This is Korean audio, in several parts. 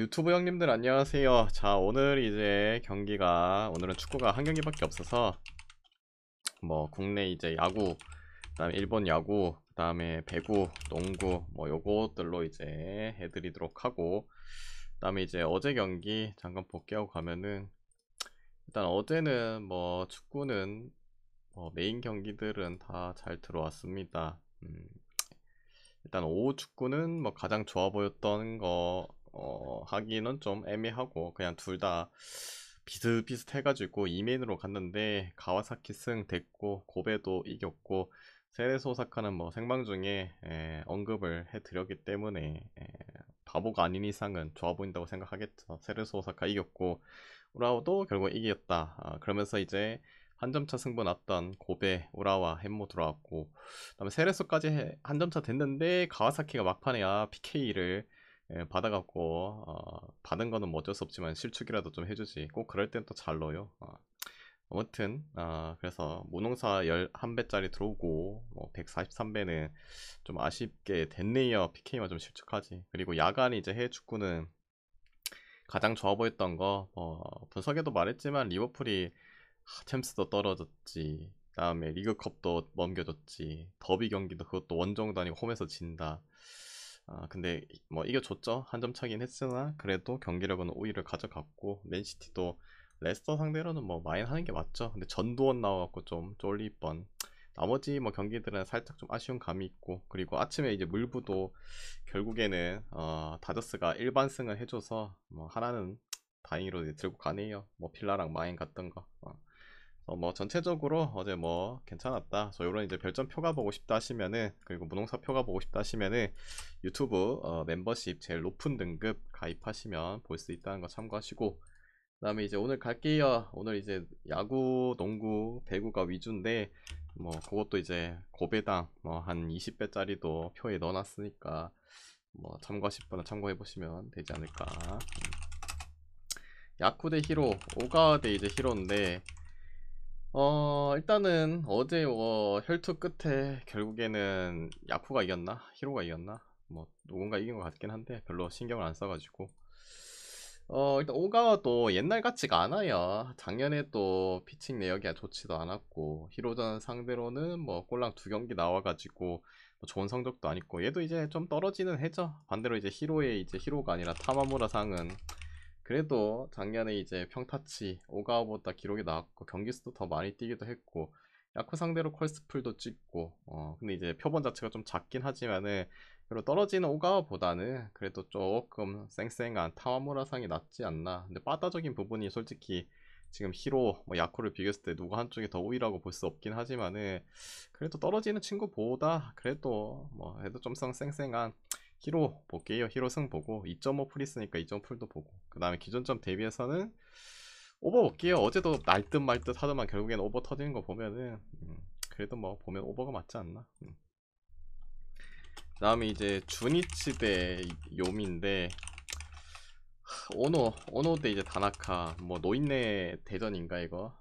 유튜브 형님들 안녕하세요. 자, 오늘 이제 경기가, 오늘은 축구가 한 경기밖에 없어서, 뭐, 국내 이제 야구, 그다음에 일본 야구, 그다음에 배구, 농구, 뭐, 요것들로 이제 해드리도록 하고, 그다음에 이제 어제 경기 잠깐 복귀하고 가면은, 일단 어제는 뭐, 축구는, 메인 경기들은 다 잘 들어왔습니다. 일단 오후 축구는 뭐 가장 좋아 보였던 거 하기는 좀 애매하고 그냥 둘 다 비슷비슷해가지고 2메인으로 갔는데 가와사키 승 됐고 고베도 이겼고 세레소 오사카는 뭐 생방 중에 언급을 해드렸기 때문에 바보가 아닌 이상은 좋아 보인다고 생각하겠죠. 세레소 오사카 이겼고 우라오도 결국 이겼다. 그러면서 이제 한 점차 승부 났던 고베, 우라와 헨모 들어왔고 그다음에 세레소까지 한 점차 됐는데 가와사키가 막판에 PK를 받아갖고 받은 거는 뭐 어쩔 수 없지만 실축이라도 좀 해주지. 꼭 그럴 땐 또 잘 넣어요. 아무튼 그래서 무농사 11배짜리 들어오고 뭐 143배는 좀 아쉽게 됐네요. PK만 좀 실축하지. 그리고 야간 이제 해외 축구는 가장 좋아 보였던 거 분석에도 말했지만 리버풀이 챔스도 떨어졌지. 그다음에 리그컵도 넘겨줬지. 더비 경기도 그것도 원정도 아니고 홈에서 진다. 근데 뭐 이겨줬죠. 한 점 차긴 했으나 그래도 경기력은 5위를 가져갔고 맨시티도 레스터 상대로는 뭐 마인 하는 게 맞죠. 근데 전두원 나와갖고 좀 쫄릴 뻔. 나머지 뭐 경기들은 살짝 좀 아쉬운 감이 있고 그리고 아침에 이제 물부도 결국에는 다저스가 일반승을 해줘서 뭐 하나는 다행히로 이제 들고 가네요. 뭐 필라랑 마인 갔던 거. 뭐 전체적으로 어제 뭐 괜찮았다. 이런 이제 별점표가 보고 싶다 하시면은 그리고 무농사표가 보고 싶다 하시면은 유튜브 멤버십 제일 높은 등급 가입하시면 볼 수 있다는 거 참고하시고 그다음에 이제 오늘 갈게요. 오늘 이제 야구, 농구, 배구가 위주인데 뭐 그것도 이제 고배당 뭐 한 20배짜리도 표에 넣어놨으니까 뭐 참고하실 분은 참고해 보시면 되지 않을까. 야쿠 대 히로, 오가와 대 이제 히로인데 일단은 어제 혈투 끝에 결국에는 야쿠가 이겼나? 히로가 이겼나? 뭐 누군가 이긴 것 같긴 한데 별로 신경을 안 써가지고 일단 오가와도 옛날 같지가 않아요. 작년에 또 피칭 내역이 좋지도 않았고 히로전 상대로는 뭐 꼴랑 2경기 나와가지고 뭐 좋은 성적도 아니고 얘도 이제 좀 떨어지는 해죠. 반대로 이제 히로의 이제 히로가 아니라 타마무라 상은 그래도 작년에 이제 평타치 오가와보다 기록이 나왔고 경기 수도 더 많이 뛰기도 했고 야쿠 상대로 컬스풀도 찍고 근데 이제 표본 자체가 좀 작긴 하지만은 그리고 떨어지는 오가와보다는 그래도 조금 쌩쌩한 타마무라상이 낫지 않나. 근데 빠따적인 부분이 솔직히 지금 히로 뭐 야쿠를 비교했을 때 누구 한쪽이 더 우위라고 볼 수 없긴 하지만은 그래도 떨어지는 친구보다 그래도 뭐 해도 좀 쌩쌩한 히로 볼게요. 히로 승 보고 2.5 풀있으니까 2.5 풀도 보고 그 다음에 기존점 대비해서는 오버 볼게요. 어제도 날듯 말듯 하더만 결국엔 오버 터지는 거 보면은 그래도 뭐 보면 오버가 맞지 않나. 그 다음에 이제 주니치 대 요미인데 오노 대 이제 다나카 뭐 노인네 대전인가 이거.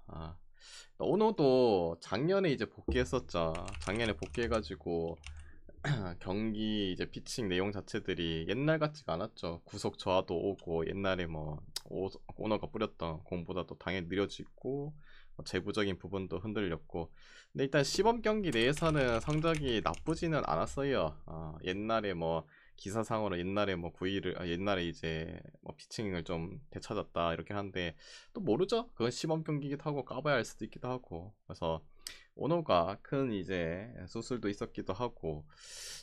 오노도 작년에 이제 복귀했었죠. 작년에 복귀해가지고 경기 이제 피칭 내용 자체들이 옛날 같지가 않았죠. 구속 저하도 오고 옛날에 뭐 오너가 뿌렸던 공보다 도 당연히 느려지고 재구적인 부분도 흔들렸고 근데 일단 시범 경기 내에서는 성적이 나쁘지는 않았어요. 옛날에 뭐 기사상으로 옛날에 뭐 구위를 옛날에 이제 뭐 피칭을 좀 되찾았다 이렇게 하는데 또 모르죠. 그건 시범 경기기도 하고 까봐야 할 수도 있기도 하고 그래서 오노가 큰 이제 수술도 있었기도 하고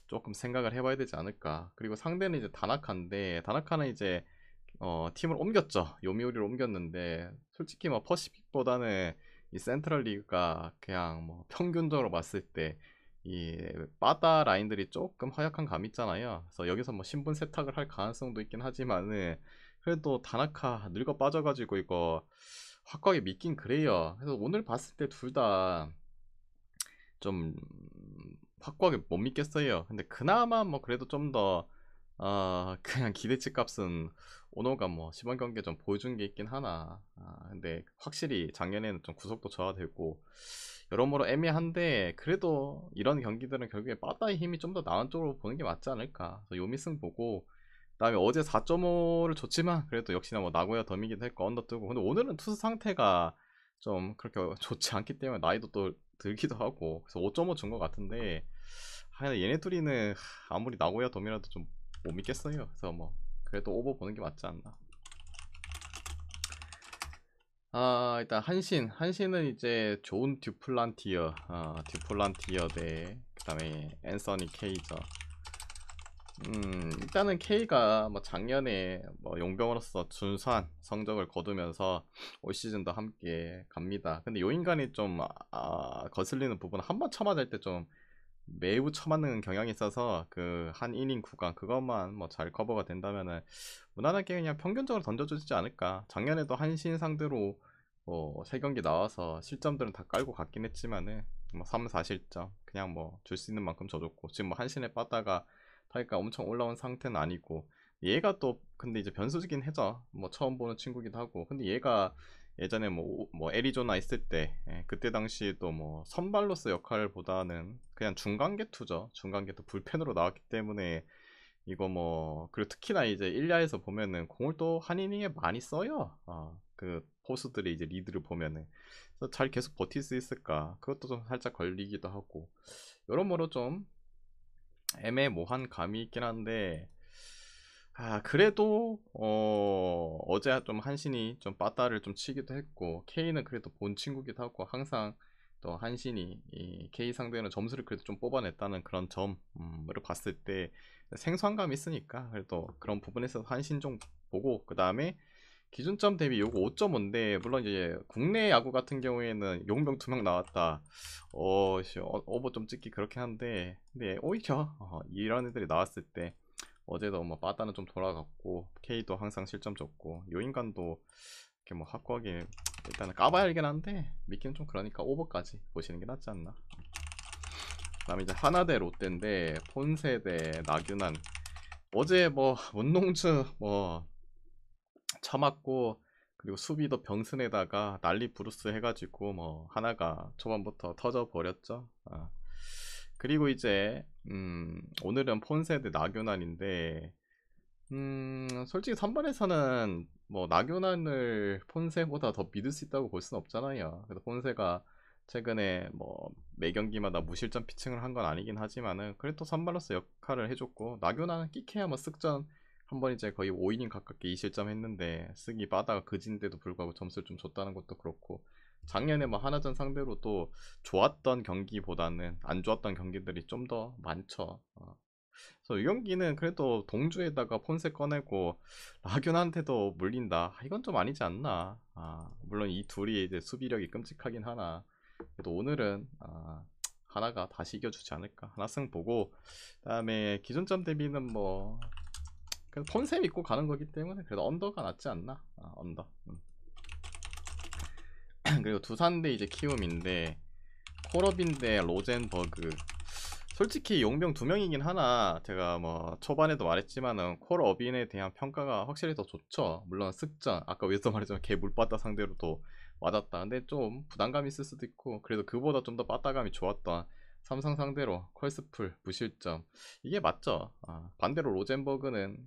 조금 생각을 해봐야 되지 않을까. 그리고 상대는 이제 다나카인데 다나카는 이제 팀을 옮겼죠. 요미우리를 옮겼는데 솔직히 뭐 퍼시픽보다는 이 센트럴 리그가 그냥 뭐 평균적으로 봤을 때 이 바다 라인들이 조금 허약한 감이 있잖아요. 그래서 여기서 뭐 신분 세탁을 할 가능성도 있긴 하지만은 그래도 다나카 늙어 빠져가지고 이거 확고하게 믿긴 그래요. 그래서 오늘 봤을 때 둘 다 좀 확고하게 못 믿겠어요. 근데 그나마 뭐 그래도 좀 더 그냥 기대치 값은 오노가 뭐 시범 경기에 좀 보여준 게 있긴 하나. 근데 확실히 작년에는 좀 구속도 저하되고 여러모로 애매한데 그래도 이런 경기들은 결국에 빠따의 힘이 좀 더 나은 쪽으로 보는 게 맞지 않을까. 그래서 요미승 보고 그다음에 어제 4.5를 줬지만 그래도 역시나 뭐 나고야 덤이기도 했고 언더 뜨고. 근데 오늘은 투수 상태가 좀 그렇게 좋지 않기 때문에 나이도 또 들기도 하고 그래서 5.5 준 것 같은데 얘네 둘이는 아무리 나고야 덤이라도 좀 못 믿겠어요. 그래서 뭐 그래도 오버 보는 게 맞지 않나. 일단 한신은 이제 존 듀플란티어, 듀플란티어 대 그다음에 앤서니 케이저. 일단은 K가 뭐 작년에 뭐 용병으로서 준수한 성적을 거두면서 올 시즌도 함께 갑니다. 근데 요 인간이 좀 거슬리는 부분은 한 번 쳐맞을 때 좀 매우 쳐맞는 경향이 있어서 그 한 이닝 구간 그것만 뭐 잘 커버가 된다면은 무난하게 그냥 평균적으로 던져주지 않을까. 작년에도 한신 상대로 뭐 3경기 나와서 실점들은 다 깔고 갔긴 했지만은 뭐 3, 4실점 그냥 뭐 줄 수 있는 만큼 줘줬고 지금 뭐 한신에 빠다가 타이가 엄청 올라온 상태는 아니고 얘가 또 근데 이제 변수이긴 해죠. 뭐 처음 보는 친구기도 하고 근데 얘가 예전에 뭐 애리조나 있을 때 그때 당시에도 뭐 선발로서 역할보다는 그냥 중간계 투죠. 중간계 투 불펜으로 나왔기 때문에 이거 뭐 그리고 특히나 이제 1야에서 보면은 공을 또 한 이닝에 많이 써요. 그 포수들의 이제 리드를 보면은 그래서 잘 계속 버틸 수 있을까 그것도 좀 살짝 걸리기도 하고 여러모로 좀 애매모호한 감이 있긴 한데 그래도 어제 좀 한신이 좀 빠따를 좀 치기도 했고 K는 그래도 본 친구기도 하고 항상 또 한신이 이 K 상대는 점수를 그래도 좀 뽑아냈다는 그런 점으로 봤을 때 생소한 감이 있으니까 그래도 그런 부분에서 한신 좀 보고 그 다음에 기준점 대비 요거 5.5인데 물론 이제 국내 야구 같은 경우에는 용병 2명 나왔다. 오버 좀 찍기 그렇긴 한데 근데 오히려 이런 애들이 나왔을 때 어제도 뭐 빠따는 좀 돌아갔고 K도 항상 실점 줬고 요 인간도 이렇게 뭐 확고하게 일단은 까봐야 알긴 한데 믿기는 좀 그러니까 오버까지 보시는 게 낫지 않나. 그다음에 이제 하나 대 롯데인데 폰세 대 나균환. 어제 뭐 문농주 뭐 쳐맞고 그리고 수비도 병슨에다가 난리 부르스 해가지고 뭐 하나가 초반부터 터져 버렸죠. 그리고 이제 오늘은 폰세대 나균환인데 솔직히 3번에서는 뭐 나균환을 폰세보다 더 믿을 수 있다고 볼 수는 없잖아요. 그래서 폰세가 최근에 뭐 매경기마다 무실점 피칭을 한 건 아니긴 하지만은 그래도 3번로서 역할을 해줬고 나균환은 끼케야 뭐 쓱전 한번 이제 거의 5이닝 가깝게 2실점 했는데 쓰기 빠다가 그진데도 불구하고 점수를 좀 줬다는 것도 그렇고 작년에 뭐 하나전 상대로 또 좋았던 경기보다는 안 좋았던 경기들이 좀 더 많죠. 그래서 이 경기는 그래도 동주에다가 폰세 꺼내고 라균한테도 물린다. 이건 좀 아니지 않나. 물론 이 둘이 이제 수비력이 끔찍하긴 하나. 그래도 오늘은 하나가 다시 이겨주지 않을까. 하나승 보고 그다음에 기준점 대비는 뭐 그냥 폰세 믿고 가는 거기 때문에 그래도 언더가 낫지 않나. 언더. 그리고 두산 대 이제 키움인데 콜업인 대 로젠버그. 솔직히 용병 2명이긴 하나 제가 뭐 초반에도 말했지만은 콜업인에 대한 평가가 확실히 더 좋죠. 물론 습전 아까 위에서 말했지만 걔 물바다 상대로도 맞았다. 근데 좀 부담감이 있을 수도 있고 그래도 그보다 좀 더 빠따감이 좋았던 삼성 상대로 컬스풀 무실점 이게 맞죠. 반대로 로젠버그는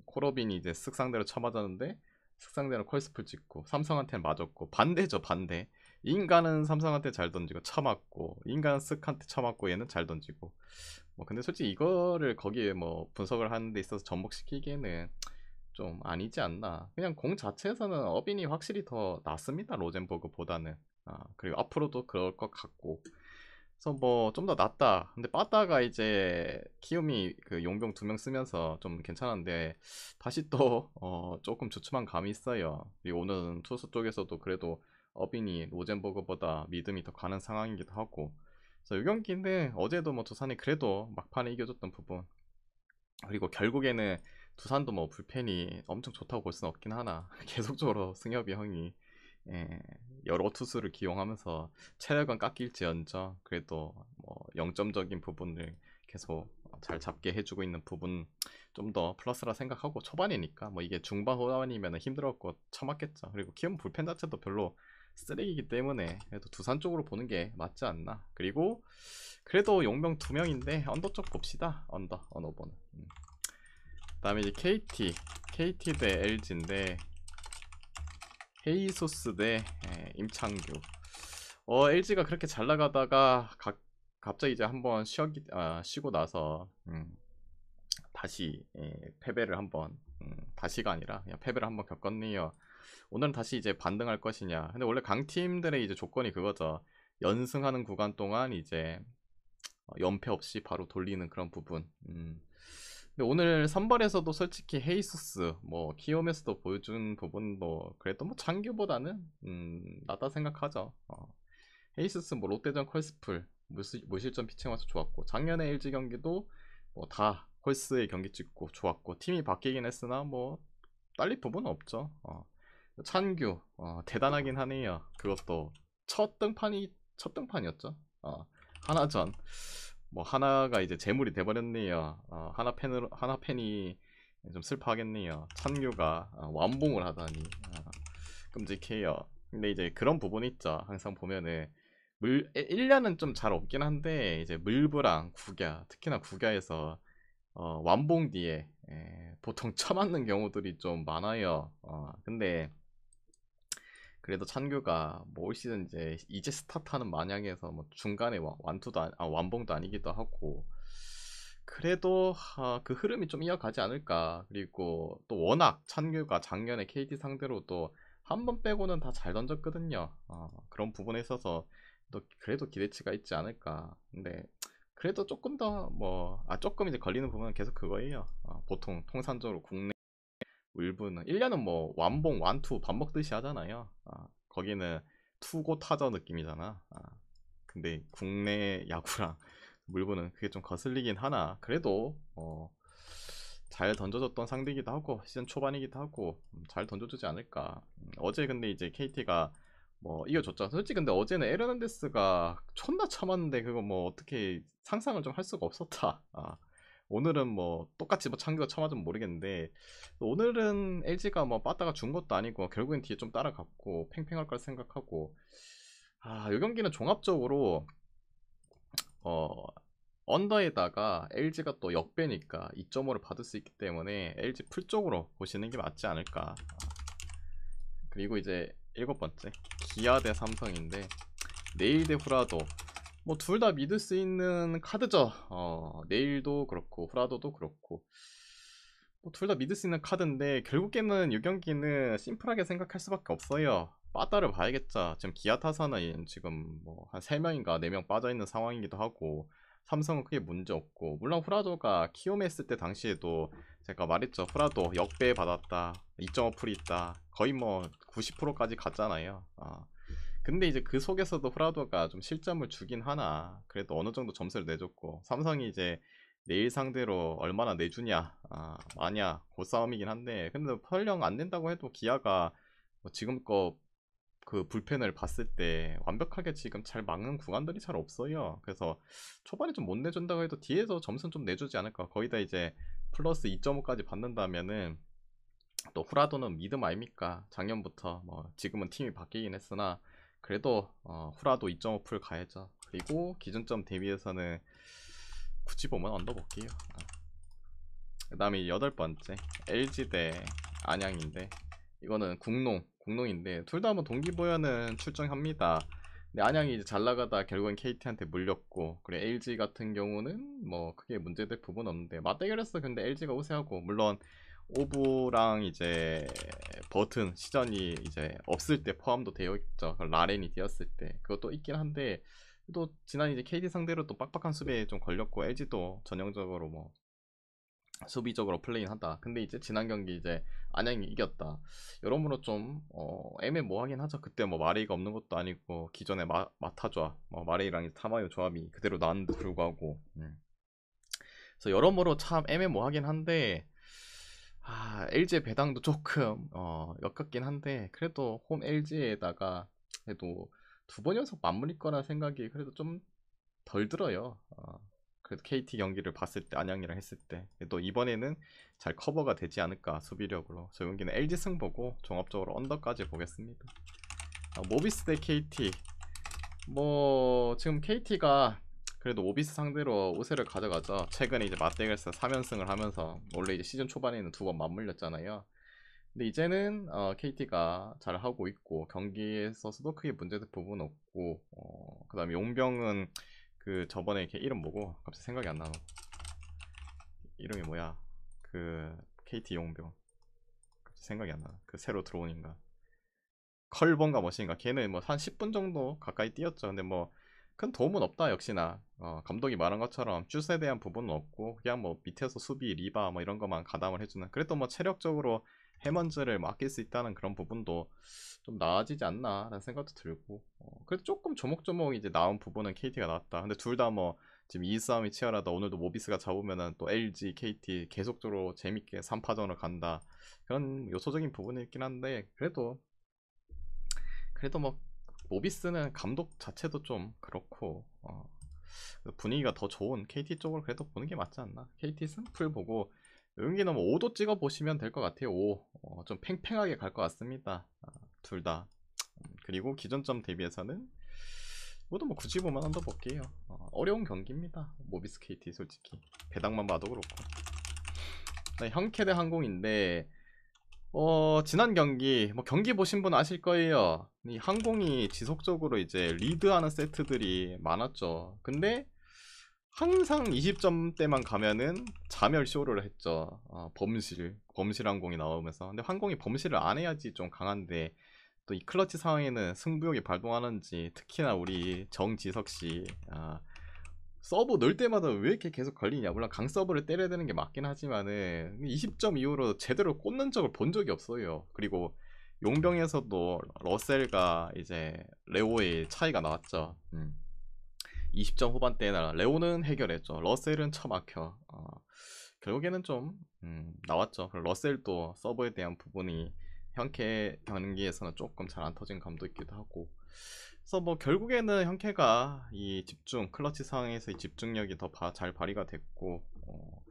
콜업인이 이제 쓱 상대로 쳐맞았는데 쓱 상대로 컬스풀 찍고 삼성한테는 맞았고 반대죠 반대. 인간은 삼성한테 잘 던지고 쳐맞고 인간은 쓱한테 쳐맞고 얘는 잘 던지고 뭐 근데 솔직히 이거를 거기에 뭐 분석을 하는 데 있어서 접목시키기에는 좀 아니지 않나. 그냥 공 자체에서는 어빈이 확실히 더 낫습니다 로젠버그보다는. 그리고 앞으로도 그럴 것 같고 그래서 뭐 좀 더 낫다. 근데 빠따가 이제 키움이 그 용병 2명 쓰면서 좀 괜찮은데 다시 또 조금 주춤한 감이 있어요. 그리고 오늘은 투수 쪽에서도 그래도 어빈이 로젠버그보다 믿음이 더 가는 상황이기도 하고 그래서 이 경기인데 어제도 뭐 두산이 그래도 막판에 이겨줬던 부분 그리고 결국에는 두산도 뭐 불펜이 엄청 좋다고 볼 수는 없긴 하나 계속적으로 승엽이 형이 예, 여러 투수를 기용하면서 체력은 깎일지언정 그래도 뭐 0점적인 부분을 계속 잘 잡게 해주고 있는 부분 좀 더 플러스라 생각하고 초반이니까 뭐 이게 중반 후반이면 힘들었고 처맞겠죠. 그리고 키움 불펜 자체도 별로 쓰레기이기 때문에 그래도 두산 쪽으로 보는 게 맞지 않나. 그리고 그래도 용병 2명인데 언더 쪽 봅시다. 언더번은 그다음에 이제 KT 대 LG인데 헤이소스 대 임창규. LG가 그렇게 잘 나가다가 갑자기 이제 한번 쉬고 나서 다시 패배를 한번 다시가 아니라 그냥 패배를 한번 겪었네요. 오늘은 다시 이제 반등할 것이냐. 근데 원래 강팀들의 이제 조건이 그거죠. 연승하는 구간 동안 이제 연패 없이 바로 돌리는 그런 부분. 근데 오늘 선발에서도 솔직히 헤이수스 뭐 키움에서도 보여준 부분도 그래도 뭐 창규보다는 낫다 생각하죠. 헤이수스 뭐 롯데전 컬스풀 무실점 피칭 와서 좋았고, 작년에 LG 경기도 뭐 다 펄스의 경기 찍고 좋았고, 팀이 바뀌긴 했으나 뭐 딸릴 부분은 없죠. 찬규 대단하긴 하네요. 그것도 첫 등판이었죠. 하나전 뭐 하나가 이제 재물이 돼버렸네요. 하나 팬이 좀 슬퍼하겠네요. 찬규가 완봉을 하다니 끔찍해요. 근데 이제 그런 부분이 있죠. 항상 보면은 1년은 좀 잘 없긴 한데 이제 물브랑 국야, 특히나 국야에서 완봉 뒤에 보통 쳐맞는 경우들이 좀 많아요. 근데 그래도 찬규가 뭐 올 시즌 이제 스타트하는 마냥해서 뭐 중간에 완봉도 아니기도 하고, 그래도 그 흐름이 좀 이어가지 않을까. 그리고 또 워낙 찬규가 작년에 KT 상대로도 한 번 빼고는 다 잘 던졌거든요. 그런 부분에 있어서 또 그래도 기대치가 있지 않을까. 근데 그래도 조금 더 조금 이제 걸리는 부분은 계속 그거예요. 보통 통산적으로 국내 일부는 1년은 뭐 완봉 완투 밥 먹듯이 하잖아요. 거기는 투고 타저 느낌이잖아. 근데 국내 야구랑 물부는 그게 좀 거슬리긴 하나, 그래도 잘 던져줬던 상대이기도 하고 시즌 초반이기도 하고 잘 던져주지 않을까. 어제 근데 이제 KT가 뭐 이겨줬죠. 솔직히 근데 어제는 에르난데스가 존나 참았는데 그거 뭐 어떻게 상상을 좀 할 수가 없었다. 오늘은 뭐 똑같이 뭐 창규가 참아주면 모르겠는데, 오늘은 LG가 뭐 빠따가 준 것도 아니고 결국엔 뒤에 좀 따라갔고 팽팽할 걸 생각하고, 이 경기는 종합적으로 언더에다가 LG가 또 역배니까 2.5를 받을 수 있기 때문에 LG 풀 쪽으로 보시는 게 맞지 않을까. 그리고 이제 7번째 기아 대 삼성인데, 내일 대 후라도 뭐 둘 다 믿을 수 있는 카드죠. 내일도 그렇고 후라도도 그렇고 뭐 둘 다 믿을 수 있는 카드인데, 결국에는 이 경기는 심플하게 생각할 수밖에 없어요. 빠따를 봐야겠죠. 지금 기아 타선은 지금 뭐 한 3명인가 4명 빠져있는 상황이기도 하고, 삼성은 크게 문제 없고, 물론 후라도가 키움에 했을 때 당시에도 제가 말했죠. 후라도 역배 받았다, 2.5풀이 있다, 거의 뭐 90%까지 갔잖아요. 근데 이제 그 속에서도 후라도가 좀 실점을 주긴 하나 그래도 어느 정도 점수를 내줬고, 삼성이 이제 내일 상대로 얼마나 내주냐 마냐 그 싸움이긴 한데, 근데 설령 안 된다고 해도 기아가 뭐 지금껏 그 불펜을 봤을 때 완벽하게 지금 잘 막는 구간들이 잘 없어요. 그래서 초반에 좀 못 내준다고 해도 뒤에서 점수는 좀 내주지 않을까. 거의 다 이제 플러스 2.5까지 받는다면은, 또 후라도는 믿음 아닙니까? 작년부터 뭐 지금은 팀이 바뀌긴 했으나 그래도 후라도 2.5풀 가야죠. 그리고 기준점 대비해서는 굳이 보면 언더 볼게요. 그 다음에 8번째 LG 대 안양인데, 이거는 공농인데 둘 다 뭐 동기부여는 출정합니다. 근데 안양이 이제 잘 나가다 결국엔 KT한테 물렸고, 그래 LG 같은 경우는 뭐 크게 문제될 부분 없는데, 맞대결에서 근데 LG가 우세하고, 물론 오브랑 이제 버튼 시전이 이제 없을 때 포함도 되어 있죠. 라렌이 되었을 때 그것도 있긴 한데, 또 지난 이제 KT 상대로 또 빡빡한 수비에 좀 걸렸고, LG도 전형적으로 뭐 수비적으로 플레이는 한다. 근데 이제 지난 경기 이제 안양이 이겼다. 여러모로 좀 애매모호하긴 하죠. 그때 뭐 마레이가 없는 것도 아니고 기존에 마타조아 마레이랑 타마요 조합이 그대로 나왔는데 불구하고, 그래서 여러모로 참 애매모호하긴 한데, LG의 배당도 조금 역같긴 한데, 그래도 홈 LG에다가 그래도 2번 연속 맞물릴 거라 생각이 그래도 좀 덜 들어요. 그래도 KT 경기를 봤을 때 안양이랑 했을 때 또 이번에는 잘 커버가 되지 않을까 수비력으로. 저 경기는 LG 승 보고 종합적으로 언더까지 보겠습니다. 모비스 대 KT, 뭐 지금 KT가 그래도 오비스 상대로 우세를 가져가죠. 최근에 이제 맞대결에서 3연승을 하면서 원래 이제 시즌 초반에는 2번 맞물렸잖아요. 근데 이제는 KT가 잘 하고 있고 경기에 있어서도 크게 문제될 부분은 없고 그다음에 용병은 그 저번에 걔 이름 뭐고 갑자기 생각이 안 나노. 이름이 뭐야? 그 KT 용병 갑자기 생각이 안 나. 그 새로 들어온 인가. 컬번가 머신가 걔는 뭐 한 10분 정도 가까이 뛰었죠. 근데 뭐 큰 도움은 없다 역시나. 감독이 말한 것처럼 슛에 대한 부분은 없고 그냥 뭐 밑에서 수비 리바 뭐 이런 것만 가담을 해주는. 그래도 뭐 체력적으로 해먼즈를 맡길 수 있다는 그런 부분도 좀 나아지지 않나 라는 생각도 들고 그래도 조금 조목조목 이제 나온 부분은 KT가 나왔다. 근데 둘 다 뭐 지금 이 싸움이 치열하다. 오늘도 모비스가 잡으면은 또 LG, KT 계속적으로 재밌게 3파전을 간다. 그런 요소적인 부분이 있긴 한데 그래도 뭐 모비스는 감독 자체도 좀 그렇고 분위기가 더 좋은 KT 쪽을 그래도 보는 게 맞지 않나. KT 승풀 보고 여기는 뭐 5도 찍어 보시면 될 것 같아요. 5. 좀 팽팽하게 갈 것 같습니다. 둘 다. 그리고 기존점 대비해서는 모두 뭐 굳이 보면 언더볼게요. 어려운 경기입니다. 모비스 KT 솔직히 배당만 봐도 그렇고. 네, 현캐대 항공인데 지난 경기, 뭐 경기 보신 분 아실 거예요. 이 항공이 지속적으로 이제 리드하는 세트들이 많았죠. 근데 항상 20점대만 가면은 자멸 쇼를 했죠. 범실 항공이 나오면서. 근데 항공이 범실을 안 해야지 좀 강한데 또 이 클러치 상황에는 승부욕이 발동하는지 특히나 우리 정지석 씨 서브 넣을 때마다 왜 이렇게 계속 걸리냐. 물론 강 서브를 때려야 되는 게 맞긴 하지만은 20점 이후로 제대로 꽂는 적을 본 적이 없어요. 그리고 용병에서도 러셀과 이제 레오의 차이가 나왔죠. 20점 후반대나 레오는 해결했죠. 러셀은 처막혀. 결국에는 좀 나왔죠. 그리고 러셀도 서브에 대한 부분이 현캐 경기에서는 조금 잘 안 터진 감도 있기도 하고. 그래서 뭐 결국에는 현캐가 이 집중 클러치 상황에서 이 집중력이 더 잘 발휘가 됐고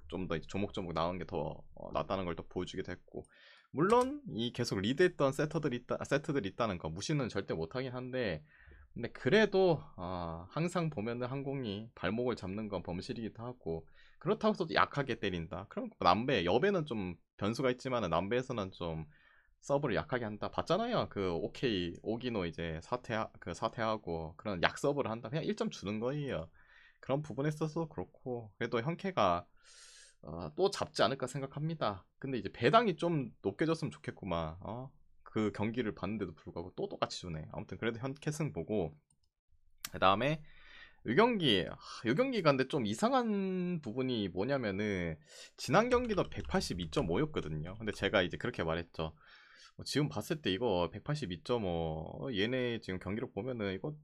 좀 더 조목조목 나온 게 더 낫다는 걸 더 보여주게 됐고. 물론 이 계속 리드했던 세트들이 있다는 거 무시는 절대 못하긴 한데 근데 그래도 항상 보면은 항공이 발목을 잡는 건 범실이기도 하고 그렇다고 해서 약하게 때린다. 그럼 여배는 좀 변수가 있지만 남배에서는 좀 서브를 약하게 한다. 봤잖아요. 그 오케이 오기노 이제 사퇴하고 그런 약 서브를 한다. 그냥 1점 주는 거예요. 그런 부분에 있어서 그렇고 그래도 현캐가 또 잡지 않을까 생각합니다. 근데 이제 배당이 좀 높게 줬으면 좋겠구만. 그 경기를 봤는데도 불구하고 또 똑같이 주네. 아무튼 그래도 현캐승 보고 그 다음에 이 경기가 근데 좀 이상한 부분이 뭐냐면은 지난 경기도 182.5였거든요. 근데 제가 이제 그렇게 말했죠. 지금 봤을 때 이거 182.5 얘네 지금 경기력 보면은 이거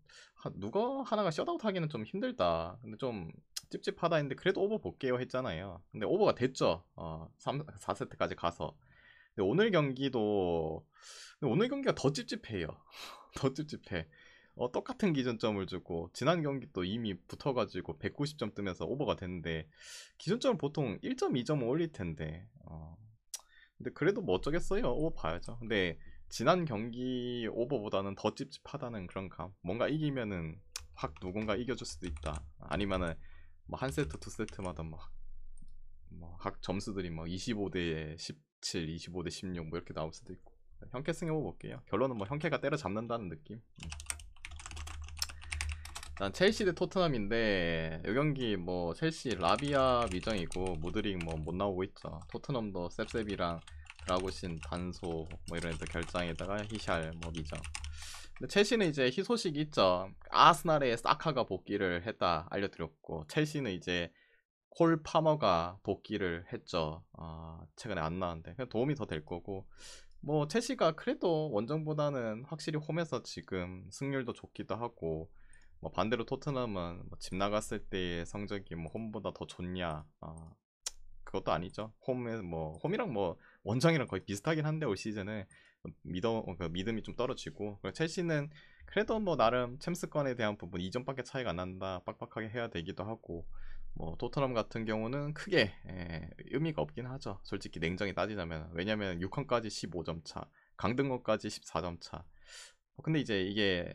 누가 하나가 셧아웃 하기는 좀 힘들다. 근데 좀 찝찝하다 했는데 그래도 오버 볼게요 했잖아요. 근데 오버가 됐죠. 4세트까지 가서. 근데 오늘 경기가 더 찝찝해요. 더 찝찝해. 똑같은 기준점을 주고 지난 경기 또 이미 붙어가지고 190점 뜨면서 오버가 됐는데 기준점을 보통 1점, 2점 올릴 텐데 근데 그래도 뭐 어쩌겠어요. 오버 봐야죠. 근데 지난 경기 오버보다는 더 찝찝하다는 그런 감. 뭔가 이기면은 확 누군가 이겨줄 수도 있다. 아니면은 뭐 한 세트, 두 세트마다 각 점수들이 뭐 25대 17, 25대 16 뭐 이렇게 나올 수도 있고. 현캐 승 해볼게요. 결론은 뭐 현캐가 때려잡는다는 느낌. 난 첼시 대 토트넘인데 이 경기 뭐 첼시 라비아 미정이고 무드릭 뭐 못 나오고 있죠. 토트넘도 셉셉이랑 드라고신 단소 뭐 이런 애들 결장에다가 히샬 뭐 미정. 근데 첼시는 이제 희소식이 있죠. 아스날의 사카가 복귀를 했다 알려드렸고 첼시는 이제 콜 파머가 복귀를 했죠. 최근에 안 나왔는데 도움이 더 될 거고 뭐 첼시가 그래도 원정보다는 확실히 홈에서 지금 승률도 좋기도 하고 뭐 반대로 토트넘은 뭐집 나갔을 때의 성적이 뭐 홈보다 더 좋냐 그것도 아니죠. 홈이랑 뭐 원정이랑 거의 비슷하긴 한데 올 시즌은 그 믿음이 좀 떨어지고 첼시는 그래도 뭐 나름 챔스권에 대한 부분 2점밖에 차이가 안 난다 빡빡하게 해야 되기도 하고 뭐 토트넘 같은 경우는 크게 의미가 없긴 하죠. 솔직히 냉정히 따지자면 왜냐면 6강까지 15점 차 강등권까지 14점 차 근데 이제 이게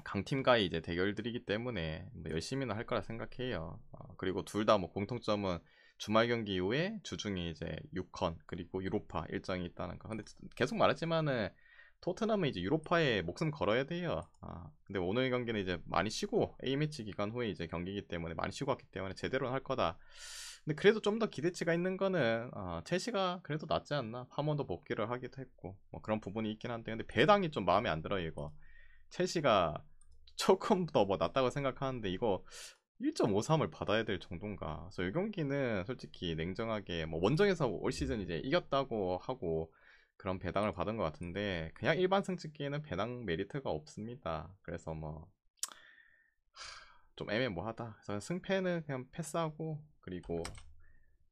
강팀과의 이제 대결들이기 때문에 뭐 열심히는 할 거라 생각해요. 그리고 둘 다 뭐 공통점은 주말 경기 이후에 주중에 이제 6컨 그리고 유로파 일정이 있다는 거. 근데 계속 말했지만은 토트넘은 이제 유로파에 목숨 걸어야 돼요. 근데 오늘 경기는 이제 많이 쉬고 A매치 기간 후에 이제 경기이기 때문에 많이 쉬고 왔기 때문에 제대로 할 거다. 근데 그래도 좀 더 기대치가 있는 거는 첼시가 그래도 낫지 않나. 하몬도 복귀를 하기도 했고 뭐 그런 부분이 있긴 한데, 근데 배당이 좀 마음에 안 들어요 이거. 첼시가 조금 더 뭐 낫다고 생각하는데 이거 1.53을 받아야 될 정도인가. 그래서 이 경기는 솔직히 냉정하게 뭐 원정에서 올 시즌 이제 이겼다고 하고 그런 배당을 받은 것 같은데, 그냥 일반 승치기에는 배당 메리트가 없습니다. 그래서 뭐 좀 애매모하다. 그래서 승패는 그냥 패스하고, 그리고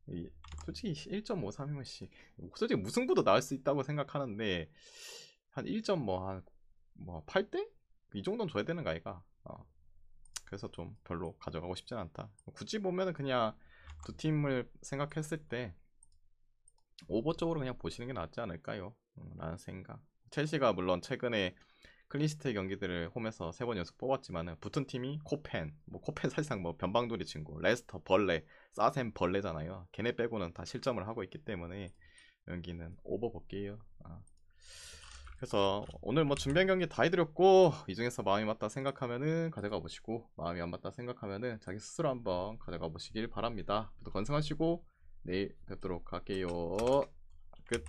이 솔직히 1.53이면 솔직히 무승부도 나올 수 있다고 생각하는데 한 1. 뭐 8대? 이 정도는 줘야 되는 거 아이가? 그래서 좀 별로 가져가고 싶진 않다. 굳이 보면은 그냥 두 팀을 생각했을 때 오버 쪽으로 그냥 보시는 게 낫지 않을까요? 라는 생각. 첼시가 물론 최근에 클린시트 경기들을 홈에서 3번 연속 뽑았지만은 붙은 팀이 코펜, 뭐 코펜 사실상 뭐 변방돌이 친구, 레스터, 벌레, 사셈 벌레잖아요. 걔네 빼고는 다 실점을 하고 있기 때문에 여기는 오버 볼게요. 그래서 오늘 뭐 준비한 경기 다 해드렸고, 이 중에서 마음이 맞다 생각하면은 가져가 보시고, 마음이 안 맞다 생각하면은 자기 스스로 한번 가져가 보시길 바랍니다. 모두 건승하시고 내일 뵙도록 할게요. 끝.